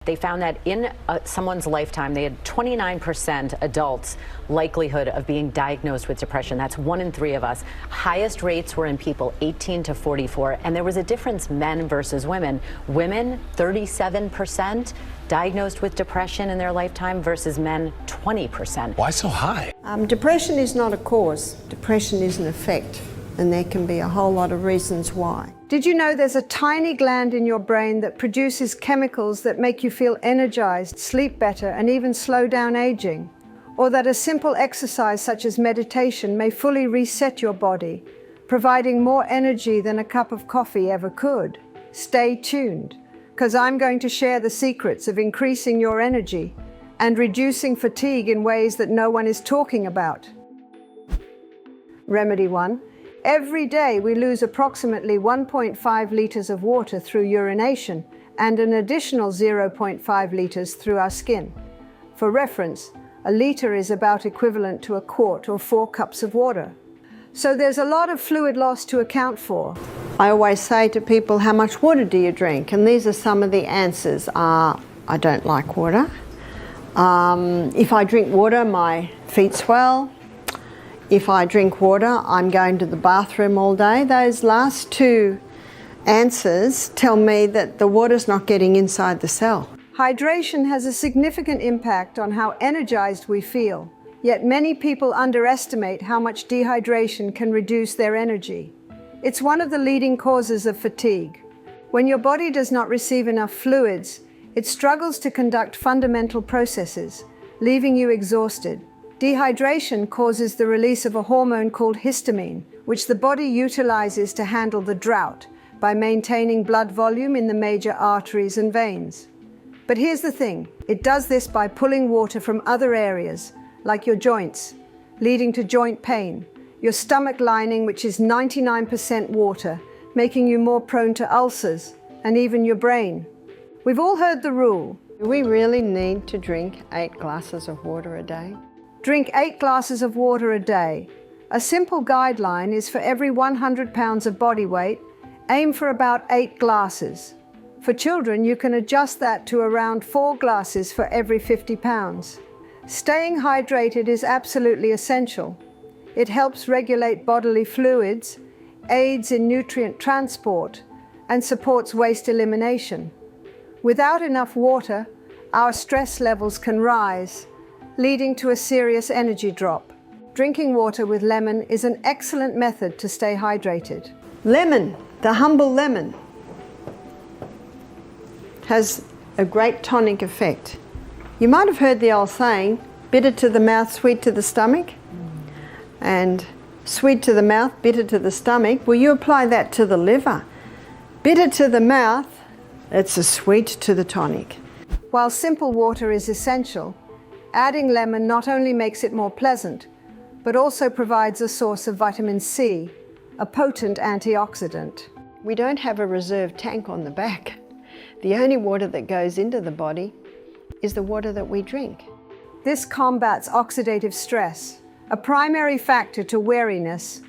They found that in someone's lifetime, they had 29% adults likelihood of being diagnosed with depression. That's 1 in 3 of us. Highest rates were in people 18 to 44, and there was a difference men versus women. Women, 37% diagnosed with depression in their lifetime versus men, 20%. Why so high? Depression is not a cause. Depression is an effect, and there can be a whole lot of reasons why. Did you know there's a tiny gland in your brain that produces chemicals that make you feel energized, sleep better, and even slow down aging? Or that a simple exercise such as meditation may fully reset your body, providing more energy than a cup of coffee ever could? Stay tuned, because I'm going to share the secrets of increasing your energy and reducing fatigue in ways that no one is talking about. Remedy 1. Every day we lose approximately 1.5 liters of water through urination and an additional 0.5 liters through our skin. For reference, a liter is about equivalent to a quart or 4 cups of water. So there's a lot of fluid loss to account for. I always say to people, how much water do you drink? And these are some of the answers. I don't like water. If I drink water, my feet swell. If I drink water, I'm going to the bathroom all day. Those last 2 answers tell me that the water's not getting inside the cell. Hydration has a significant impact on how energized we feel, yet many people underestimate how much dehydration can reduce their energy. It's one of the leading causes of fatigue. When your body does not receive enough fluids, it struggles to conduct fundamental processes, leaving you exhausted. Dehydration causes the release of a hormone called histamine, which the body utilizes to handle the drought by maintaining blood volume in the major arteries and veins. But here's the thing, it does this by pulling water from other areas, like your joints, leading to joint pain, your stomach lining, which is 99% water, making you more prone to ulcers, and even your brain. We've all heard the rule. Do we really need to drink 8 glasses of water a day? Drink 8 glasses of water a day. A simple guideline is for every 100 pounds of body weight, aim for about 8 glasses. For children, you can adjust that to around 4 glasses for every 50 pounds. Staying hydrated is absolutely essential. It helps regulate bodily fluids, aids in nutrient transport, and supports waste elimination. Without enough water, our stress levels can rise, leading to a serious energy drop. Drinking water with lemon is an excellent method to stay hydrated. Lemon, the humble lemon, has a great tonic effect. You might have heard the old saying, bitter to the mouth, sweet to the stomach. And sweet to the mouth, bitter to the stomach. Well, you apply that to the liver. Bitter to the mouth, it's a sweet to the tonic. While simple water is essential, adding lemon not only makes it more pleasant, but also provides a source of vitamin C, a potent antioxidant. We don't have a reserve tank on the back. The only water that goes into the body is the water that we drink. This combats oxidative stress, a primary factor to weariness,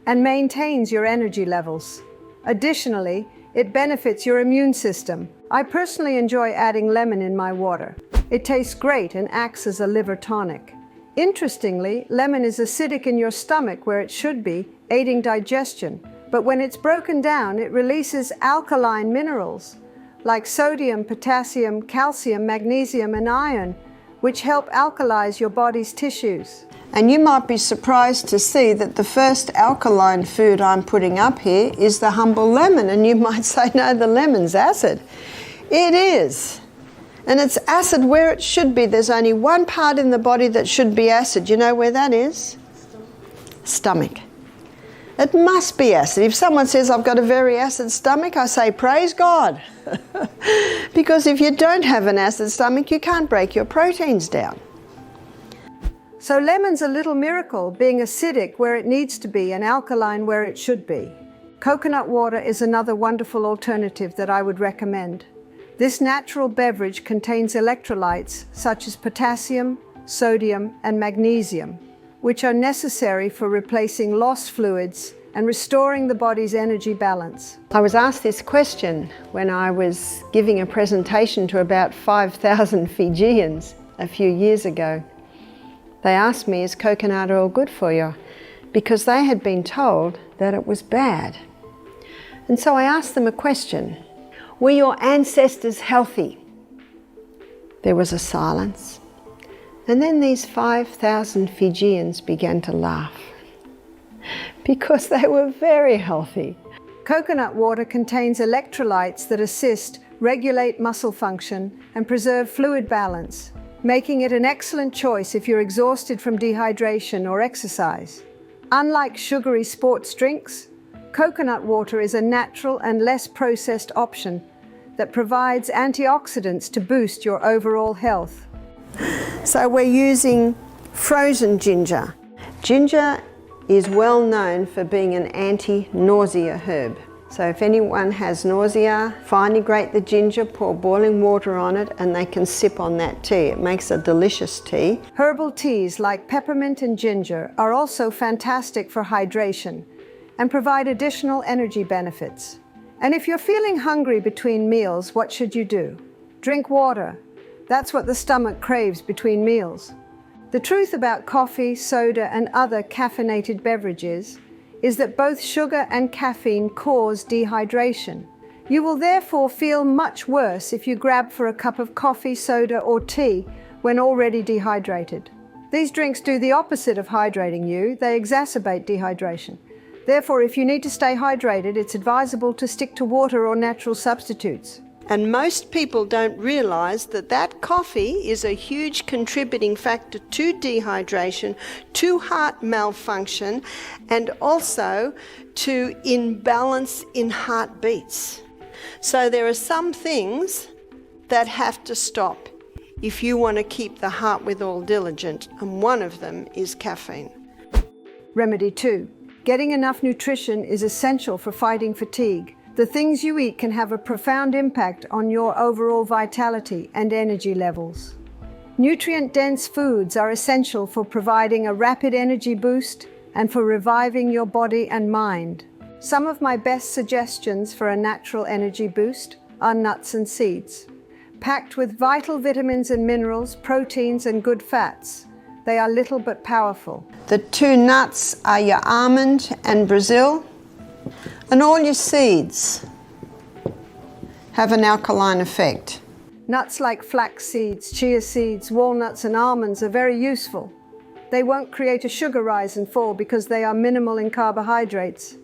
and maintains your energy levels. Additionally, it benefits your immune system. I personally enjoy adding lemon in my water. It tastes great and acts as a liver tonic. Interestingly, lemon is acidic in your stomach where it should be, aiding digestion. But when it's broken down, it releases alkaline minerals like sodium, potassium, calcium, magnesium, and iron, which help alkalize your body's tissues. And you might be surprised to see that the first alkaline food I'm putting up here is the humble lemon. And you might say, no, the lemon's acid. It is. And it's acid where it should be. There's only one part in the body that should be acid. You know where that is? Stomach. It must be acid. If someone says, I've got a very acid stomach, I say, praise God. Because if you don't have an acid stomach, you can't break your proteins down. So lemon's a little miracle, being acidic where it needs to be and alkaline where it should be. Coconut water is another wonderful alternative that I would recommend. This natural beverage contains electrolytes such as potassium, sodium, and magnesium, which are necessary for replacing lost fluids and restoring the body's energy balance. I was asked this question when I was giving a presentation to about 5,000 Fijians a few years ago. They asked me, is coconut oil good for you? Because they had been told that it was bad. And so I asked them a question. Were your ancestors healthy? There was a silence. And then these 5,000 Fijians began to laugh because they were very healthy. Coconut water contains electrolytes that assist regulate muscle function and preserve fluid balance, making it an excellent choice if you're exhausted from dehydration or exercise. Unlike sugary sports drinks, coconut water is a natural and less processed option that provides antioxidants to boost your overall health. So we're using frozen ginger. Ginger is well known for being an anti-nausea herb. So if anyone has nausea, finely grate the ginger, pour boiling water on it, and they can sip on that tea. It makes a delicious tea. Herbal teas like peppermint and ginger are also fantastic for hydration and provide additional energy benefits. And if you're feeling hungry between meals, what should you do? Drink water. That's what the stomach craves between meals. The truth about coffee, soda, and other caffeinated beverages is that both sugar and caffeine cause dehydration. You will therefore feel much worse if you grab for a cup of coffee, soda, or tea when already dehydrated. These drinks do the opposite of hydrating you. They exacerbate dehydration. Therefore, if you need to stay hydrated, it's advisable to stick to water or natural substitutes. And most people don't realize that coffee is a huge contributing factor to dehydration, to heart malfunction, and also to imbalance in heartbeats. So there are some things that have to stop if you want to keep the heart withal diligent, and one of them is caffeine. Remedy 2. Getting enough nutrition is essential for fighting fatigue. The things you eat can have a profound impact on your overall vitality and energy levels. Nutrient-dense foods are essential for providing a rapid energy boost and for reviving your body and mind. Some of my best suggestions for a natural energy boost are nuts and seeds. Packed with vital vitamins and minerals, proteins and good fats, they are little but powerful. The two nuts are your almond and Brazil. And all your seeds have an alkaline effect. Nuts like flax seeds, chia seeds, walnuts and almonds are very useful. They won't create a sugar rise and fall because they are minimal in carbohydrates.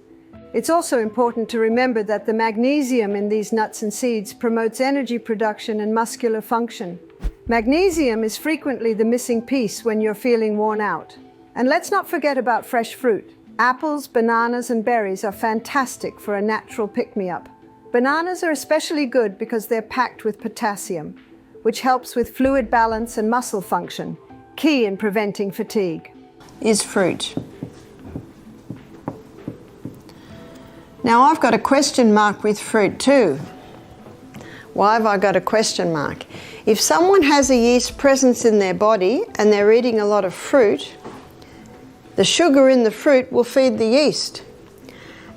It's also important to remember that the magnesium in these nuts and seeds promotes energy production and muscular function. Magnesium is frequently the missing piece when you're feeling worn out. And let's not forget about fresh fruit. Apples, bananas, and berries are fantastic for a natural pick-me-up. Bananas are especially good because they're packed with potassium, which helps with fluid balance and muscle function, key in preventing fatigue. Is fruit. Now I've got a question mark with fruit too. Why have I got a question mark? If someone has a yeast presence in their body and they're eating a lot of fruit, the sugar in the fruit will feed the yeast.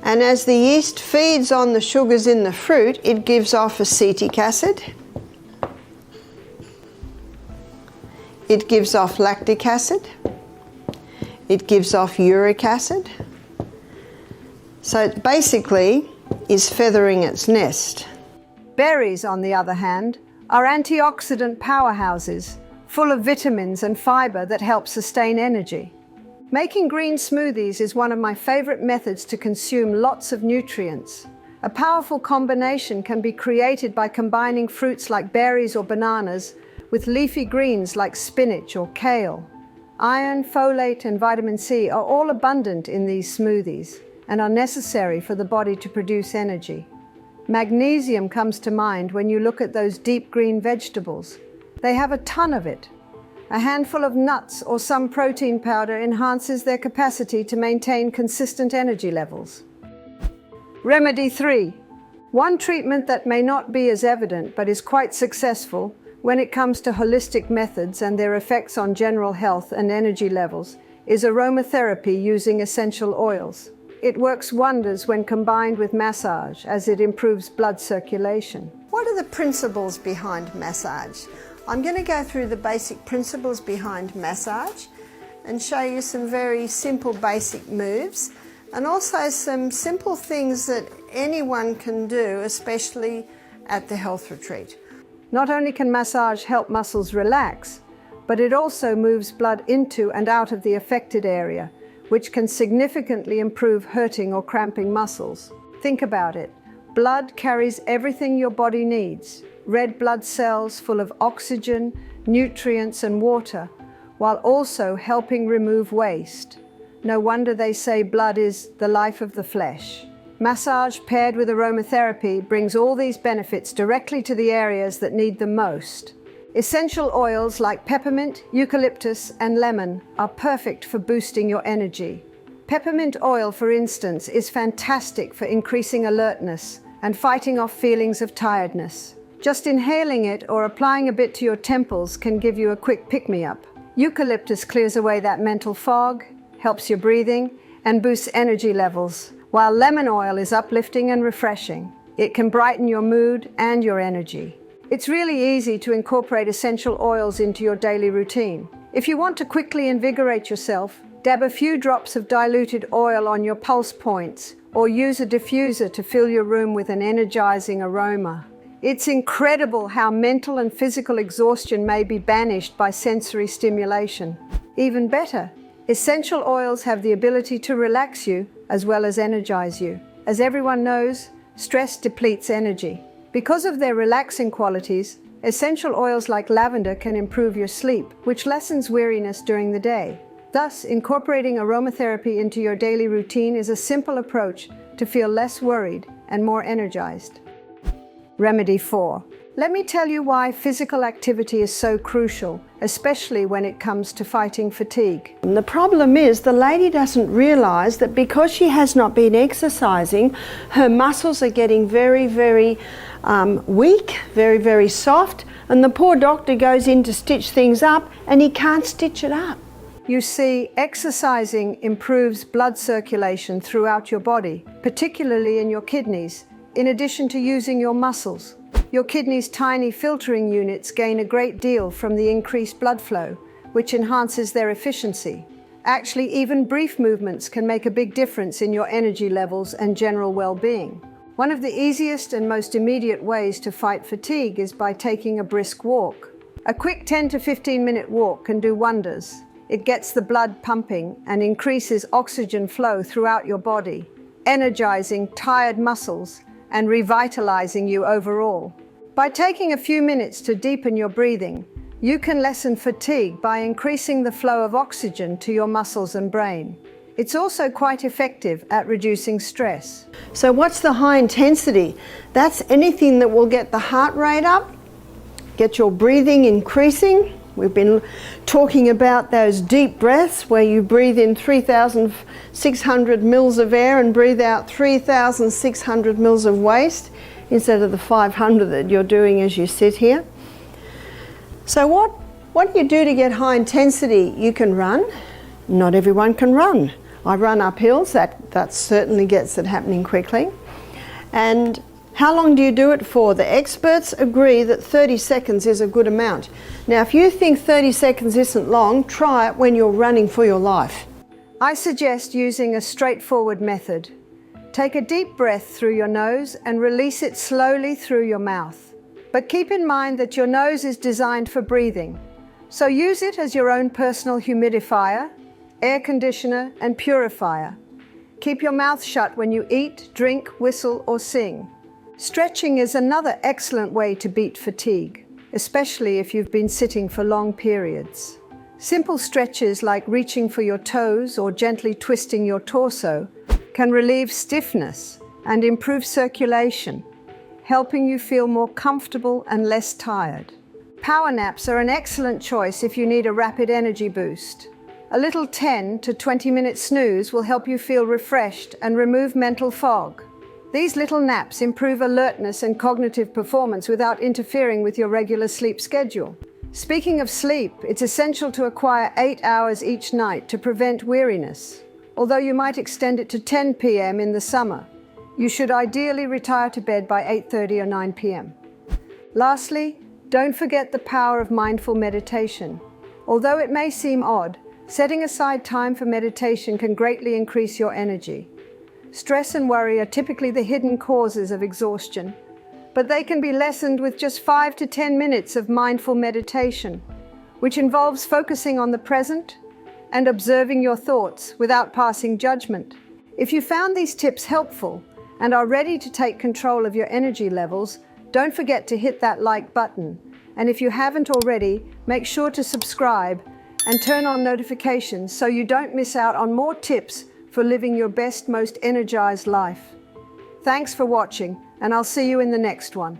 And as the yeast feeds on the sugars in the fruit, it gives off acetic acid. It gives off lactic acid. It gives off uric acid. So it basically is feathering its nest. Berries, on the other hand, are antioxidant powerhouses, full of vitamins and fiber that help sustain energy. Making green smoothies is one of my favorite methods to consume lots of nutrients. A powerful combination can be created by combining fruits like berries or bananas with leafy greens like spinach or kale. Iron, folate, and vitamin C are all abundant in these smoothies and are necessary for the body to produce energy. Magnesium comes to mind when you look at those deep green vegetables. They have a ton of it. A handful of nuts or some protein powder enhances their capacity to maintain consistent energy levels. Remedy 3. One treatment that may not be as evident but is quite successful when it comes to holistic methods and their effects on general health and energy levels is aromatherapy using essential oils. it works wonders when combined with massage, as it improves blood circulation. What are the principles behind massage? I'm going to go through the basic principles behind massage and show you some very simple basic moves, and also some simple things that anyone can do, especially at the health retreat. Not only can massage help muscles relax, but it also moves blood into and out of the affected area, which can significantly improve hurting or cramping muscles. Think about it. Blood carries everything your body needs. Red blood cells full of oxygen, nutrients and water, while also helping remove waste. No wonder they say blood is the life of the flesh. Massage paired with aromatherapy brings all these benefits directly to the areas that need them most. Essential oils like peppermint, eucalyptus and lemon are perfect for boosting your energy. Peppermint oil, for instance, is fantastic for increasing alertness and fighting off feelings of tiredness. Just inhaling it or applying a bit to your temples can give you a quick pick-me-up. Eucalyptus clears away that mental fog, helps your breathing, and boosts energy levels, while lemon oil is uplifting and refreshing. It can brighten your mood and your energy. It's really easy to incorporate essential oils into your daily routine. If you want to quickly invigorate yourself, dab a few drops of diluted oil on your pulse points, or use a diffuser to fill your room with an energizing aroma. It's incredible how mental and physical exhaustion may be banished by sensory stimulation. Even better, essential oils have the ability to relax you as well as energize you. As everyone knows, stress depletes energy. Because of their relaxing qualities, essential oils like lavender can improve your sleep, which lessens weariness during the day. Thus, incorporating aromatherapy into your daily routine is a simple approach to feel less worried and more energized. Remedy 4. Let me tell you why physical activity is so crucial, especially when it comes to fighting fatigue. And the problem is the lady doesn't realize that because she has not been exercising, her muscles are getting very weak, very soft, and the poor doctor goes in to stitch things up and he can't stitch it up. You see, exercising improves blood circulation throughout your body, particularly in your kidneys, in addition to using your muscles. Your kidneys' tiny filtering units gain a great deal from the increased blood flow, which enhances their efficiency. Actually, even brief movements can make a big difference in your energy levels and general well-being. One of the easiest and most immediate ways to fight fatigue is by taking a brisk walk. A quick 10 to 15-minute walk can do wonders. It gets the blood pumping and increases oxygen flow throughout your body, energizing tired muscles and revitalizing you overall. By taking a few minutes to deepen your breathing, you can lessen fatigue by increasing the flow of oxygen to your muscles and brain. It's also quite effective at reducing stress. So what's the high intensity? That's anything that will get the heart rate up, get your breathing increasing. We've been talking about those deep breaths where you breathe in 3,600 mils of air and breathe out 3,600 mils of waste instead of the 500 that you're doing as you sit here. So what do you do to get high intensity? You can run. Not everyone can run. I run up hills, that certainly gets it happening quickly. And how long do you do it for? The experts agree that 30 seconds is a good amount. Now, if you think 30 seconds isn't long, try it when you're running for your life. I suggest using a straightforward method. Take a deep breath through your nose and release it slowly through your mouth. But keep in mind that your nose is designed for breathing, so use it as your own personal humidifier, air conditioner, and purifier. Keep your mouth shut when you eat, drink, whistle, or sing. Stretching is another excellent way to beat fatigue, especially if you've been sitting for long periods. Simple stretches like reaching for your toes or gently twisting your torso can relieve stiffness and improve circulation, helping you feel more comfortable and less tired. Power naps are an excellent choice if you need a rapid energy boost. A little 10 to 20-minute snooze will help you feel refreshed and remove mental fog. These little naps improve alertness and cognitive performance without interfering with your regular sleep schedule. Speaking of sleep, it's essential to acquire 8 hours each night to prevent weariness. although you might extend it to 10 p.m. in the summer. You should ideally retire to bed by 8:30 or 9 p.m. Lastly, don't forget the power of mindful meditation. Although it may seem odd, setting aside time for meditation can greatly increase your energy. Stress and worry are typically the hidden causes of exhaustion, but they can be lessened with just 5 to 10 minutes of mindful meditation, which involves focusing on the present and observing your thoughts without passing judgment. If you found these tips helpful and are ready to take control of your energy levels, don't forget to hit that like button. And if you haven't already, make sure to subscribe and turn on notifications so you don't miss out on more tips for living your best, most energized life. Thanks for watching, and I'll see you in the next one.